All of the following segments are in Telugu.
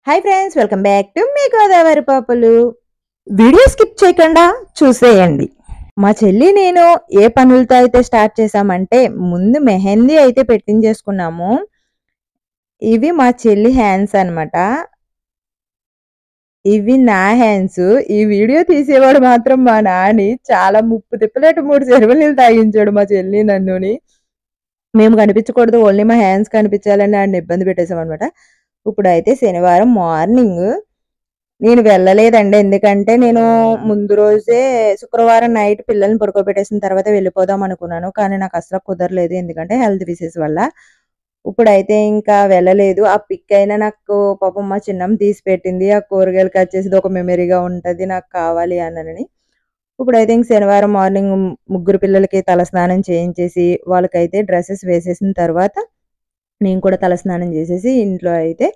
Hi friends, welcome back to మీ గోదావరి పాపలు. వీడియో స్కిప్ చేయకుండా చూసేయండి. మా చెల్లి నేను ఏ పనులతో అయితే స్టార్ట్ చేసామంటే, ముందు మెహందీ అయితే పెట్టించేసుకున్నాము. ఇవి మా చెల్లి హ్యాండ్స్ అన్నమాట. ఇవి నా హ్యాండ్స్. ఈ వీడియో తీసేవాడు మాత్రం మా నాని చాలా ముప్పు తిప్పలేటు 3 చెరువుల నీళ్ళు తాగించాడు మా చెల్లి నన్నుని. మేము కనిపించకూడదు, ఓన్లీ మా హ్యాండ్స్ కనిపించాలని ఆడిని ఇబ్బంది పెట్టేసామన్నమాట. ఇప్పుడైతే శనివారం మార్నింగ్ నేను వెళ్ళలేదండి. ఎందుకంటే నేను ముందు రోజే శుక్రవారం నైట్ పిల్లల్ని పడుకోబెట్టేసిన తర్వాత వెళ్ళిపోదాం అనుకున్నాను. కానీ నాకు అసలు కుదరలేదు. ఎందుకంటే హెల్త్ ఇష్యూస్ వల్ల. ఇప్పుడైతే ఇంకా వెళ్ళలేదు. ఆ పిక్ అయినా నాకు పాపం మా చిన్నమ్మ తీసి పెట్టింది. ఆ కూరగాయలు కట్ చేసేది ఒక మెమరీగా ఉంటది. నాకు కావాలి అనని. ఇప్పుడైతే ఇంక శనివారం మార్నింగ్ ముగ్గురు పిల్లలకి తలస్నానం చేయించేసి, వాళ్ళకైతే డ్రెసెస్ వేసేసిన తర్వాత నేను కూడా తలస్నానం చేసేసి ఇంట్లో అయితే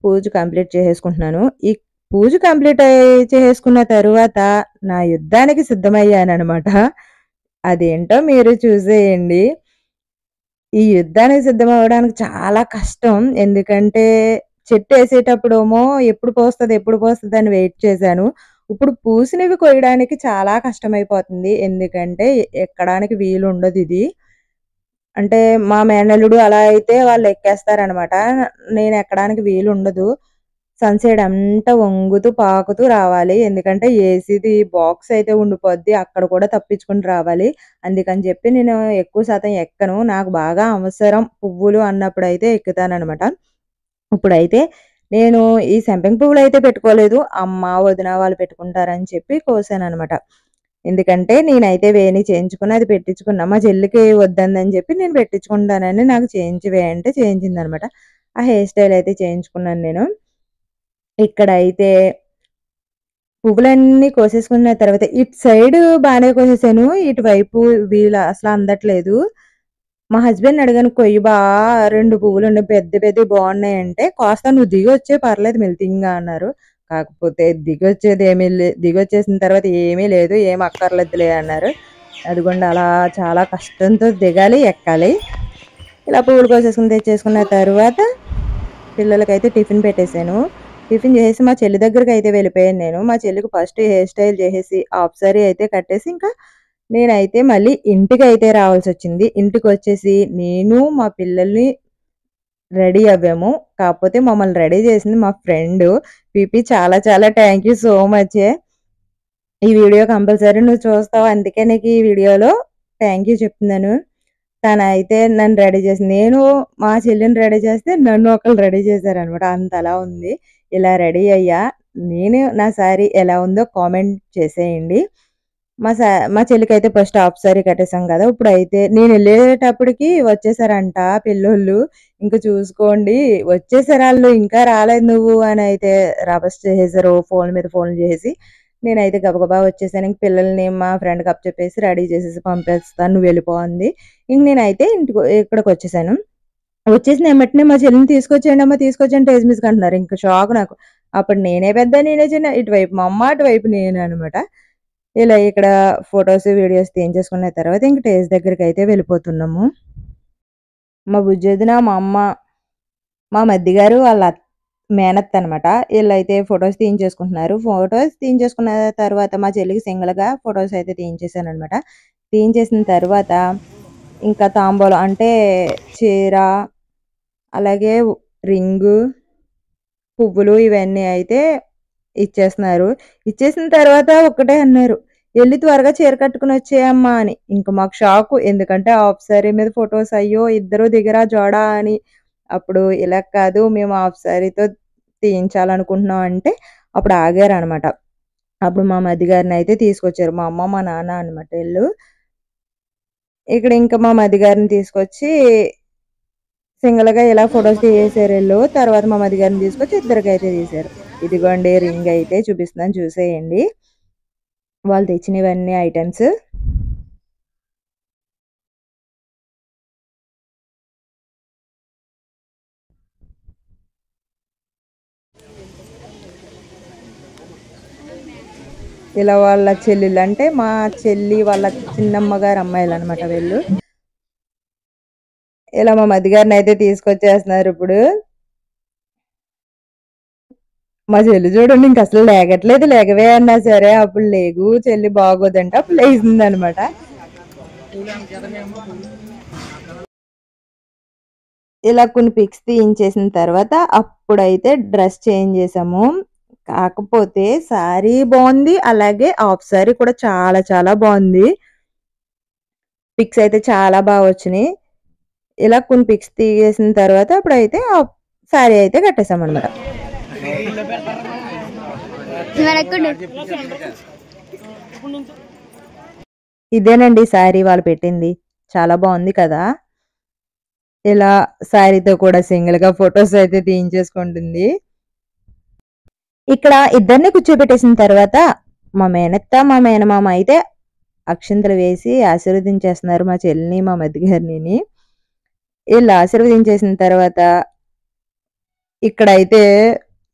పూజ కంప్లీట్ చేసేసుకుంటున్నాను. ఈ పూజ కంప్లీట్ చేసేసుకున్న తరువాత నా యుద్ధానికి సిద్ధమయ్యాననమాట. అదేంటో మీరు చూసేయండి. ఈ యుద్ధానికి సిద్ధమవ్వడానికి చాలా కష్టం. ఎందుకంటే చెట్టేసేటప్పుడేమో ఎప్పుడు పోస్తదని వెయిట్ చేశాను. ఇప్పుడు పూసినవి కొయ్యడానికి చాలా కష్టమైపోతుంది. ఎందుకంటే ఎక్కడానికి వీలుండదిది. అంటే మా మేనల్లుడు అలా అయితే వాళ్ళు ఎక్కేస్తారనమాట. నేను ఎక్కడానికి వీలుండదు. సన్‌సైడ్ అంతా వంగుతూ, పాకుతూ రావాలి. ఎందుకంటే ఏసీది బాక్స్ అయితే ఉండిపోద్ది. అక్కడ కూడా తప్పించుకొని రావాలి. అందుకని చెప్పి నేను ఎక్కువ శాతం ఎక్కను. నాకు బాగా అవసరం పువ్వులు అన్నప్పుడైతే ఎక్కుతాననమాట. ఇప్పుడైతే నేను ఈ సంపెంగ పువ్వులైతే పెట్టుకోలేదు. అమ్మ, వదిన వాళ్ళు పెట్టుకుంటారని చెప్పి కోసాననమాట. ఎందుకంటే నేనైతే వేణి చేయించుకుని అది పెట్టించుకున్నా. మా చెల్లికి వద్దందని చెప్పి నేను పెట్టించుకుంటానని నాకు చేయించవే అంటే చేయించిందనమాట. ఆ హెయిర్ స్టైల్ అయితే చేయించుకున్నాను నేను. ఇక్కడైతే పువ్వులన్నీ కోసేసుకున్న తర్వాత ఇటు సైడ్ బానే కోసేసాను. ఇటువైపు అసలు అందట్లేదు. మా హస్బెండ్‌ని అడిగాను, "కొయ్యి బా 2 పువ్వులున్నాయి పెద్దయి బాగున్నాయంటే, "కోస్తా నువ్వు దిగొచ్చేయి పర్లేదు మెల్తింగా" అన్నారు. కాకపోతే దిగొచ్చేసిన తర్వాత "ఏమీ లేదు, ఏం అక్కర్లేదులే" అన్నారు. అదిగోండి అలా చాలా కష్టంతో దిగాలి, ఎక్కాలి. ఇలా పువ్వులు కోసేసుకొని తెచ్చేసుకున్న తరువాత పిల్లలకైతే టిఫిన్ పెట్టేసాను. టిఫిన్ చేసేసి మా చెల్లి దగ్గరికైతే వెళ్ళిపోయాను నేను. మా చెల్లికి ఫస్ట్ హెయిర్ స్టైల్ చేసేసి, హాఫ్ సారీ అయితే కట్టేసి, ఇంకా నేనైతే మళ్ళీ ఇంటికైతే రావాల్సొచ్చింది. ఇంటికొచ్చేసి నేను, మా పిల్లల్ని రెడీ అవ్వాము. కాకపోతే మమ్మల్ని రెడీ చేసింది మా ఫ్రెండు. "పిపి చాలా చాలా థాంక్ యూ సో మచే. ఈ వీడియో కంపల్సరీ నువ్వు చూస్తావు. అందుకే నీకు ఈ వీడియోలో థాంక్ యూ చెప్తున్నాను." తనైతే నన్ను రెడీ చేసింది. నేను మా చెల్లిని రెడీ చేస్తే నన్ను ఒకళ్ళు రెడీ చేశారనమాట. అంతలా ఉంది. ఇలా రెడీ అయ్యా. నా సారీ ఎలా ఉందో కామెంట్ చేసేయండి. మా చెల్లికైతే ఫస్ట్ హాఫ్ సారీ కట్టేసాం కదా! ఇప్పుడైతే నేనెళ్ళేటప్పటికి వచ్చేసారంట పిల్లోళ్ళు. ఇంక చూసుకోండి వచ్చేసారాళ్ళు ఇంకా రాలేదు నువ్వు అనైతే రభస చేసేసారు. ఫోన్ల మీద ఫోన్లు చేసేసి. నేనైతే గబగబా వచ్చేసాను. ఇంక పిల్లల్ని మా ఫ్రెండ్‌కి అప్పచెప్పేసి రెడీ చేసేసి పంపేస్తాను నువ్వెళ్ళిపో అంది. ఇంక నేనైతే ఇక్కడికొచ్చేసాను. వచ్చేసిన ఎమ్మటనే మా చెల్లిని తీసుకొచ్చేయండమ్మా, తీసుకొచ్చేయండి టేజ్ మీదకి అంటున్నారు. ఇంక షాక్ నాకు. అప్పుడు నేనే పెద్ద, నేనే చిన్న. ఇటువైపు మా అమ్మ, అటువైపు నేననమాట. ఇలా ఇక్కడ ఫోటోస్, వీడియోస్ తీయించేసుకున్న తర్వాత ఇంక టేజ్ దగ్గరికైతే వెళ్ళిపోతున్నాము. మా బుజ్జొదిన, మా అమ్మ, మా మరిదిగారు వాళ్ళ మేనత్తనమాట. ఈళ్ళైతే ఫోటోస్ తీయించేసుకుంటున్నారు. ఫోటోస్ తీయించేసుకున్న తర్వాత మా చెల్లికి సింగిల్‌గా ఫోటోస్ అయితే తీయించేసాననమాట. తీయించేసిన తర్వాత ఇంకా తాంబూలం అంటే చీర, అలాగే రింగు, పువ్వులు ఇవన్నీ అయితే ఇచ్చేస్తున్నారు. ఇచ్చేసిన తర్వాత ఒక్కటే అన్నారు, "ఎళ్లి త్వరగా చీర కట్టుకొనొచ్చేయమ్మా" అని. ఇంక మాకు షాకు. ఎందుకంటే హాఫ్ సారీ మీద ఫోటోస్ అయ్యో! ఇద్దరు దిగరా జోడా అని. అప్పుడు ఇలా కాదు మేము హాఫ్ సారీతో తీయించాలనుకుంటున్నాం అంటే అప్పుడు ఆగారనమాట. అప్పుడు మా మరిదిగారినైతే తీసుకొచ్చారు. మా అమ్మ, మా నాన్న అనమాట ఈళ్ళు. ఇక్కడ ఇంకా మా మరిదిగారిని తీసుకొచ్చి సింగిల్‌గా ఇలా ఫోటోస్ తీసేసారీళ్ళు. తర్వాత మా మరిదిగారిని తీసుకొచ్చి ఇద్దరికైతే తీశారు. ఇదిగోండి రింగ్ అయితే చూపిస్తున్నాను చూసేయండి. వాళ్ళు తెచ్చినవన్నీ ఐటెమ్స్. ఇలా వాళ్ళ చెల్లెలు అంటే మా చెల్లి వాళ్ళ చిన్నమ్మ గారి అమ్మాయిలనమాట వీళ్ళు. ఇలా మా మరిదిగారినైతే తీసుకొచ్చేస్తున్నారిప్పుడు. మా చెల్లి చూడండి ఇంక అసలు లేగట్లేదు. లేగవే అన్నా సరే అప్పుడు లేగు చెల్లి బాగోదంటే అప్పుడు లేసిందనమాట. ఇలా కొన్ని పిక్స్ తీయించేసిన తర్వాత అప్పుడైతే డ్రెస్ చేంజ్ చేసాము. కాకపోతే శారీ బావుంది. అలాగే హాఫ్ శారీ కూడా చాలా చాలా బావుంది. పిక్స్ అయితే చాలా బా వచ్చినియి. ఇలా కొన్ని పిక్స్ తీసేసిన తర్వాత అప్పుడైతే శారీ అయితే కట్టేసామనమాట. ఇదేనండి శారీ వాళ్ళు పెట్టింది. చాలా బావుంది కదా! ఇలా శారీతో కూడా సింగిల్‌గా ఫోటోస్ అయితే తీయించేసుకుంటుంది. ఇక్కడ ఇద్దరిని కూర్చోబెట్టేసిన తర్వాత మా మేనత్త, మా మేనమామ అయితే అక్షింతలు వేసి ఆశీర్వదించేస్తున్నారు మా చెల్లిని, మా మరిదిగారినిని. ఈళ్ళు ఆశీర్వదించేసిన తర్వాత ఇక్కడైతే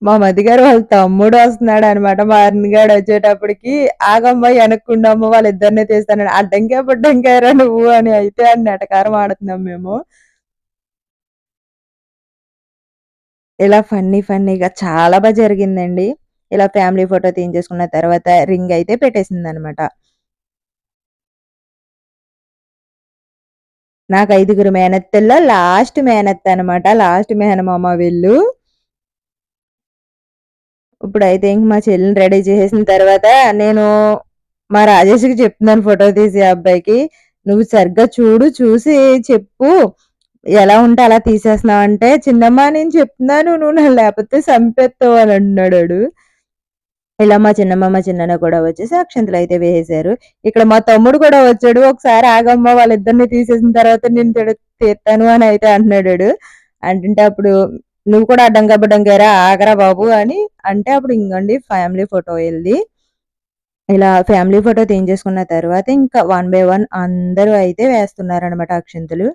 మా మరిదిగారు వాళ్ళ తమ్ముడు వస్తున్నాడనమాట. మా అరుణ్ వచ్చేటప్పటికి ఆగమ్మ ఎనక్కుండమ్మ వాళ్ళిద్దరిని తీస్తానని. అడ్డంకే బుడ్డంకాయరా నువ్వు అని అయితే ఆడిని ఎటకారం ఆడుతున్నాం మేము. ఇలా ఫన్నీగా చాలా జరిగిందండి. ఇలా ఫ్యామిలీ ఫోటో తీయించేసుకున్న తర్వాత రింగ్ అయితే పెట్టేసిందనమాట. నాకు 5గురు మేనత్తల్లో లాస్ట్ మేనత్త అనమాట. లాస్ట్ మేనమామ వీళ్ళు. ఇప్పుడైతే ఇంక మా చెల్లిని రెడీ చేసేసిన తర్వాత నేను మా రాజేష్‌కి చెప్తున్నాను ఫోటో తీసే అబ్బాయికి. "నువ్వు సరిగ్గా చూడు, చూసి చెప్పు. ఎలా ఉంటే అలా తీసేస్తున్నావు" అంటే, "చిన్నమ్మా నేను చెప్తున్నాను. నువ్వు నన్ను లేపోతే సంపేత్తావు" అని అంటున్నాడాడు. ఇలా మా చిన్నమ్మ, మా చిన్నాన్న కూడా వచ్చేసి అక్షంతలయితే వేసేశారు. ఇక్కడ మా తమ్ముడు కూడా వచ్చాడు. "ఒకసారి ఆగమ్మ వాళ్ళిద్దరిని తీసేసిన తర్వాత నేను తీత్తాను" అని అయితే అంటున్నాడాడు. అంటుంటే అప్పుడు "నువ్వు కూడా అడ్డంగా బుడ్డంగారా ఆగరా బాబు" అని అంటే అప్పుడు ఇంగోండి ఫ్యామిలీ ఫోటో ఎళ్లి ఇలా ఫ్యామిలీ ఫోటో తీయించేసుకున్న తర్వాత ఇంకా వన్ బై వన్ అందరూ అయితే వేస్తున్నారనమాట అక్షింతలు.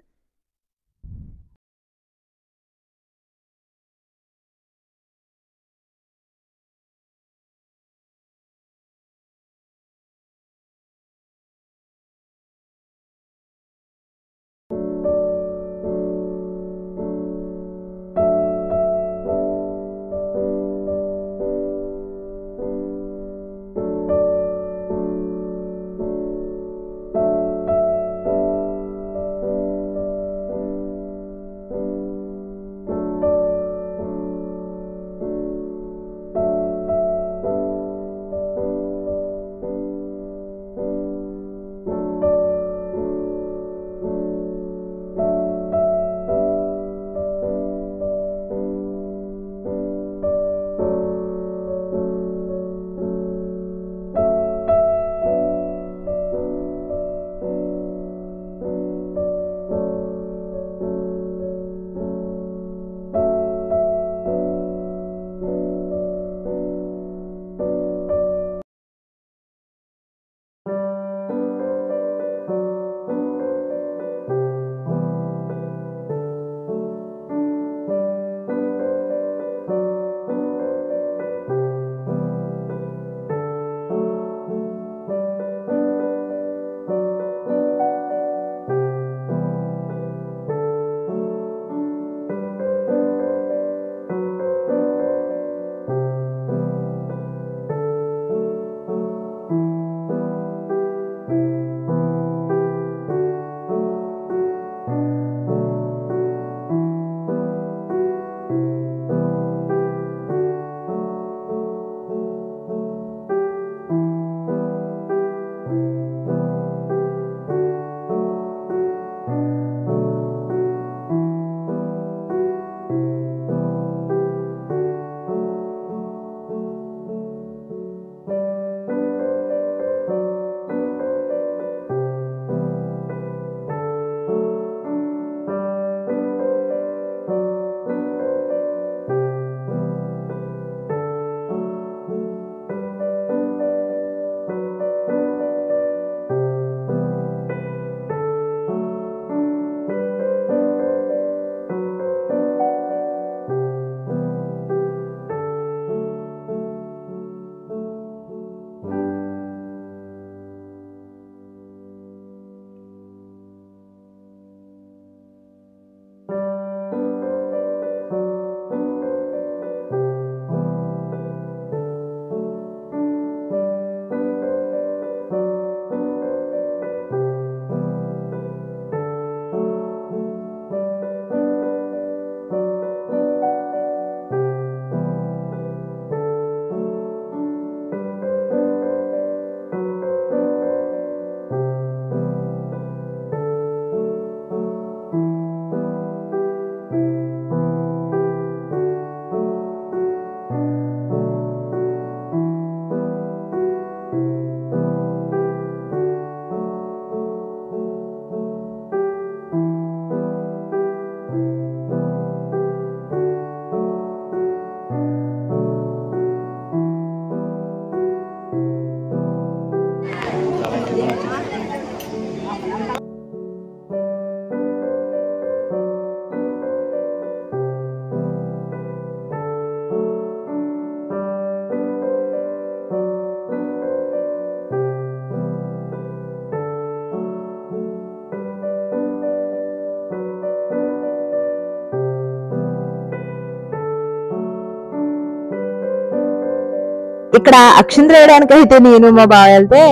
ఇక్కడ అక్షింతలు వేయడానికి అయితే నేను మా బావ వెళ్తే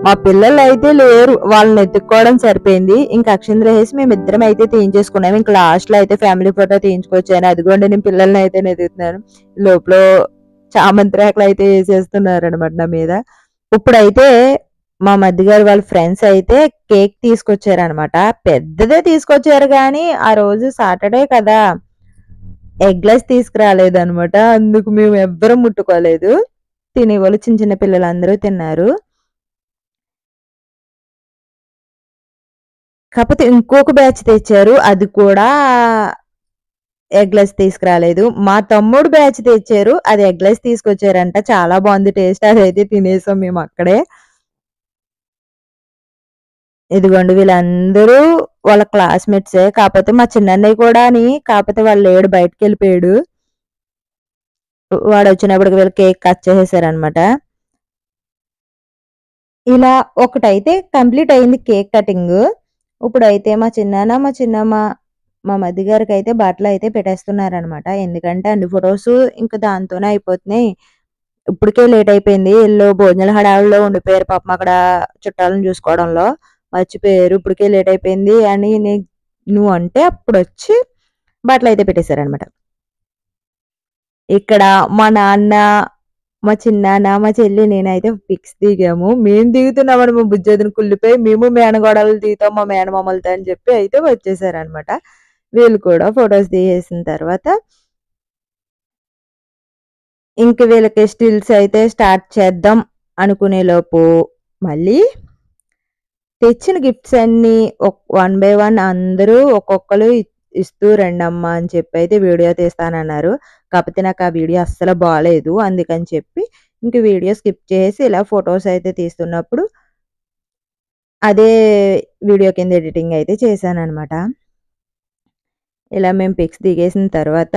మా పిల్లలు అయితే లేరు, వాళ్ళని ఎత్తుక్కోవడం సరిపోయింది. ఇంకా అక్షింతలు వేసి మేము ఇద్దరం అయితే తీయించేసుకున్నాం. ఇంకా లాస్ట్ లో అయితే ఫ్యామిలీ ఫోటో తీయించుకొచ్చాను. అదిగోండి నేను పిల్లల్ని అయితే ఎదుగుతున్నాను. లోపల చామంతి రేఖలు అయితే వేసేస్తున్నారు అనమాట నా మీద. ఇప్పుడైతే మా మధ్య గారు వాళ్ళ ఫ్రెండ్స్ అయితే కేక్ తీసుకొచ్చారనమాట. పెద్దదే తీసుకొచ్చారు కానీ ఆ రోజు సాటర్డే కదా, ఎగ్లెస్ తీసుకురాలేదు అనమాట. అందుకు మేము ఎవ్వరం ముట్టుకోలేదు. తినేవాళ్ళు చిన్న చిన్న పిల్లలందరూ తిన్నారు. కాకపోతే ఇంకొక బ్యాచ్ తెచ్చారు, అది కూడా ఎగ్లెస్ తీసుకురాలేదు. మా తమ్ముడు బ్యాచ్ తెచ్చారు, అది ఎగ్లెస్ తీసుకొచ్చారంట. చాలా బాగుంది టేస్ట్, అదైతే తినేసాం మేము అక్కడే. ఇదిగోండి వీళ్ళందరూ వాళ్ళ క్లాస్మేట్సే, కాకపోతే మా చిన్నన్నయ్య కూడా అని, కాకపోతే వాళ్ళు లేడు, బయటకు వెళ్ళిపోయాడు. వాడు వచ్చినప్పటికి వీళ్ళు కేక్ కట్ చేసేసారనమాట. ఇలా ఒకటైతే కంప్లీట్ అయింది కేక్ కటింగ్. ఇప్పుడైతే మా చిన్నాన్న మా చిన్నమ్మ మా మధ్య గారికి అయితే బట్టలు అయితే పెట్టేస్తున్నారనమాట. ఎందుకంటే అన్ని ఫొటోస్ ఇంకా దాంతోనే అయిపోతున్నాయి. ఇప్పటికే లేట్ అయిపోయింది. వీళ్ళు భోజనాల హడావిడిలో ఉండిపోయారు పాపం, అక్కడ చుట్టాలను చూసుకోవడంలో మర్చిపోయారు. ఇప్పటికే లేట్ అయిపోయింది అని నువ్వు అంటే అప్పుడు వచ్చి బట్టలు అయితే పెట్టేశారనమాట. ఇక్కడ మా నాన్న మా చిన్నాన్న మా చెల్లి నేనైతే పిక్స్ దిగాము. మేము దిగుతున్నామని మా బుజ్జోదిని కుళ్ళిపోయి మేము మేనగోడలు దిగుతాం మా మేనమామలతో అని చెప్పి అయితే వచ్చేసారనమాట. వీళ్ళు కూడా ఫొటోస్ దిగేసిన తర్వాత ఇంక వీళ్ళకి స్టిల్స్ అయితే స్టార్ట్ చేద్దాం అనుకునే లోపు మళ్ళీ తెచ్చిన గిఫ్ట్స్ అన్ని వన్ బై వన్ అందరూ ఒక్కొక్కరు ఇస్తూ రండమ్మా అని చెప్పి అయితే వీడియో తీస్తానన్నారు. కాకపోతే నాకు ఆ వీడియో అస్సలు బాగాలేదు, అందుకని చెప్పి ఇంక వీడియో స్కిప్ చేసి ఇలా ఫొటోస్ అయితే తీస్తున్నప్పుడు అదే వీడియో కింద ఎడిటింగ్ అయితే చేశాననమాట. ఇలా మేము పిక్స్ దిగేసిన తర్వాత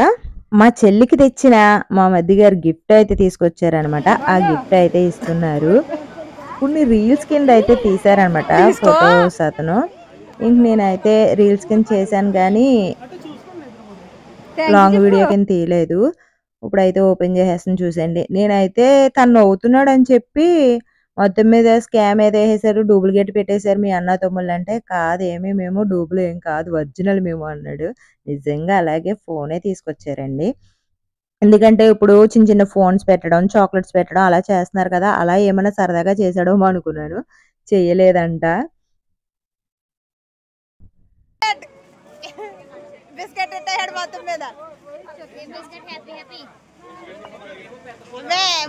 మా చెల్లికి తెచ్చిన మా మధ్య గారు గిఫ్ట్ అయితే తీసుకొచ్చారనమాట. ఆ గిఫ్ట్ అయితే ఇస్తున్నారు. కొన్ని రీల్స్ కింద అయితే తీసారనమాట ఫొటోస్ అతను. ఇంక నేనైతే రీల్స్ కింద చేశాను కానీ లాంగ్ వీడియో కింద తీయలేదు. ఇప్పుడైతే ఓపెన్ చేసేస్తాను చూసండి. నేనైతే తను నవ్వుతున్నాడు అని చెప్పి మొత్తం మీద స్కామ్ ఏదో వేసేసారు, డూప్లికేట్ పెట్టేశారు మీ అన్న తమ్ముళ్ళు అంటే, కాదేమి మేము డూప్లు ఏం కాదు ఒరిజినల్ మేము అన్నాడు. నిజంగా అలాగే ఫోనే తీసుకొచ్చారండి. ఎందుకంటే ఇప్పుడు చిన్న చిన్న ఫోన్స్ పెట్టడం, చాక్లెట్స్ పెట్టడం అలా చేస్తున్నారు కదా, అలా ఏమైనా సరదాగా చేసాడేమో అనుకున్నాను. చెయ్యలేదంట.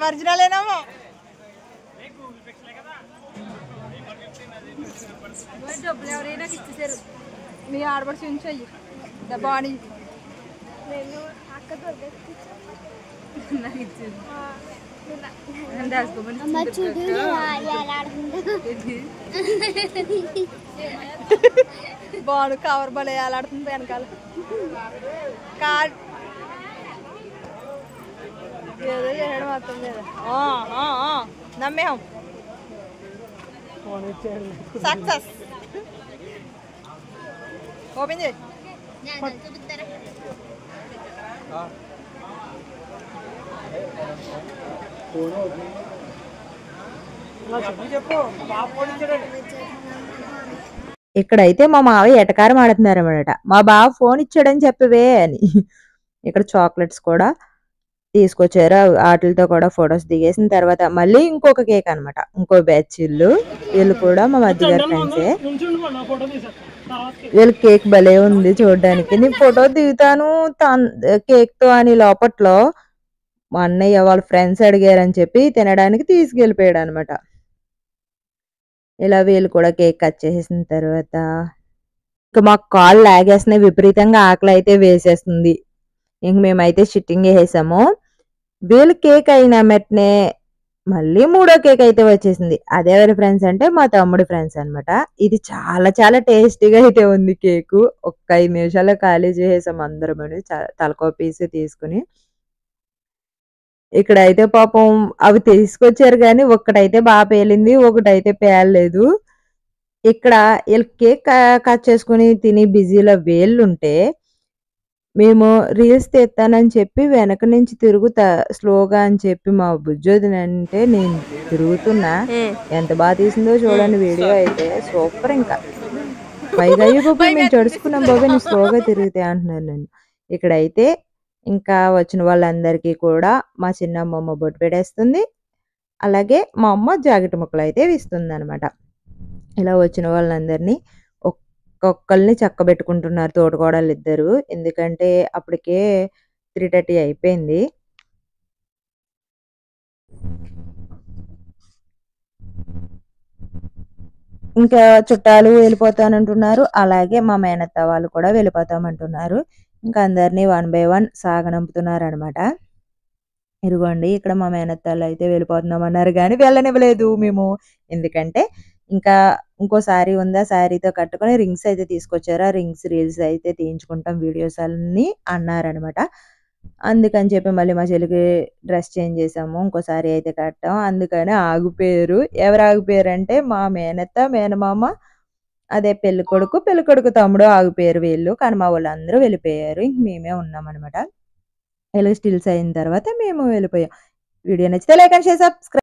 ఒరిజినలేనేమో డబ్బులు ఎవరైనా ఇచ్చేసారు. మీ ఆడపడి చూపించాయి బాడీ నాకు ఇచ్చింది. బాడు కవర్ బలే వేలాడుతుంది వెనకాల. కార్డ్ ఏదో చేయడం మొత్తం మీద నమ్మేహం సక్సెస్. ఓపెన్ చేయి. ఇక్కడైతే మా మావయ్య ఎటకారం ఆడుతున్నారు అన్నమాట. మా బావ ఫోన్ ఇచ్చాడని చెప్పవే అని. ఇక్కడ చాక్లెట్స్ కూడా తీసుకొచ్చారు. వాటితో కూడా ఫొటోస్ దిగేసిన తర్వాత మళ్ళీ ఇంకొక కేక్ అనమాట. ఇంకో బ్యాచ్ వీళ్ళు కూడా మా మధ్య గారి ఫ్రెండ్సే. వీళ్ళ కేక్ భలే ఉంది చూడడానికి. నేను ఫోటో దిగుతాను కేక్ తో అని లోపట్లో మా అన్నయ్య వాళ్ళ ఫ్రెండ్స్ అడిగారని చెప్పి తినడానికి తీసుకెళ్ళిపోయాడు అనమాట. ఇలా వీళ్ళు కూడా కేక్ కట్ చేసేసిన తర్వాత ఇంకా మాకు కాళ్ళు లాగేస్తున్నాయి, విపరీతంగా ఆకలి అయితే వేసేస్తుంది. ఇంక మేమైతే సిట్టింగ్ వేసేసాము. వీళ్ళు కేక్ అయిన వెంటనే మళ్ళీ మూడో కేక్ అయితే వచ్చేసింది. అదే ఎవరి ఫ్రెండ్స్ అంటే మా తమ్ముడి ఫ్రెండ్స్ అనమాట. ఇది చాలా చాలా టేస్టీగా అయితే ఉంది కేకు. ఒక్క 5 నిమిషాల్లో ఖాళీ చేసేసాం అందరం తలకో పీస్ తీసుకుని. ఇక్కడైతే పాపం అవి తీసుకొచ్చారు కానీ ఒక్కటైతే బాగా పేలింది, ఒకటైతే పేలలేదు. ఇక్కడ వీళ్ళు కేక్ కట్ చేసుకుని తిని బిజీలో వేళ్ళుంటే మేము రీల్స్ తీస్తానని చెప్పి వెనక నుంచి తిరుగుతా స్లోగా అని చెప్పి మా బుజ్జొదినంటే నేను తిరుగుతున్నా. ఎంత బాగా తీసిందో చూడండి వీడియో అయితే. సూపర్ ఇంకా. పైగా అయ్యో బాబోయ్! మేము చడుచుకున్నాం బాబోయ్! నువ్వు స్లోగా తిరిగితే అంటున్నాను నేను. ఇక్కడైతే ఇంకా వచ్చిన వాళ్ళందరికీ కూడా మా చిన్నమ్మమ్మ బొట్టు పెట్టేస్తుంది. అలాగే మా అమ్మ జాకెట్ ముక్కలైతే ఇస్తుందనమాట. ఇలా వచ్చిన వాళ్ళందరినీ ఒక్కొక్కళ్ళని చక్కబెట్టుకుంటున్నారు తోటికోడళ్ళిద్దరూ. ఎందుకంటే అప్పటికే 3:30 అయిపోయింది. ఇంకా చుట్టాలు వెళ్ళిపోతానంటున్నారు. అలాగే మా మేనత్త వాళ్ళు కూడా వెళ్ళిపోతామంటున్నారు. ఇంకా అందరినీ వన్ బై వన్ సాగనంపుతున్నారనమాట. ఇదిగోండి ఇక్కడ మా మేనత్తాళ్ళైతే వెళ్ళిపోతున్నామన్నారు గానీ వెళ్ళనివ్వలేదు మేము. ఎందుకంటే ఇంకా ఇంకో శారీ ఉంది. ఆ శారీతో కట్టుకొని రింగ్స్ అయితే తీసుకొచ్చారు. ఆ రింగ్స్ రీల్స్ అయితే తీయించుకుంటాం వీడియోస్ అన్నీ అన్నారనమాట. అందుకని చెప్పి మళ్ళీ మా చెల్లికి డ్రెస్ చేంజ్ చేసాము. ఇంకో శారీ అయితే కట్టాం. అందుకని ఆగిపోయారు. ఎవరు ఆగిపోయారంటే మా మేనత్త, మేనమామ అదే పెళ్ళికొడుకు తమ్ముడు ఆగిపోయారు వీళ్ళు. కానీ మా వాళ్ళందరూ వెళ్ళిపోయారు. ఇంక మేమే ఉన్నామనమాట. ఇలా స్టిల్స్ అయిన తర్వాత మేము వెళ్ళిపోయాం. వీడియో నచ్చితే లైక్ అండ్ షేర్ సబ్స్క్రైబ్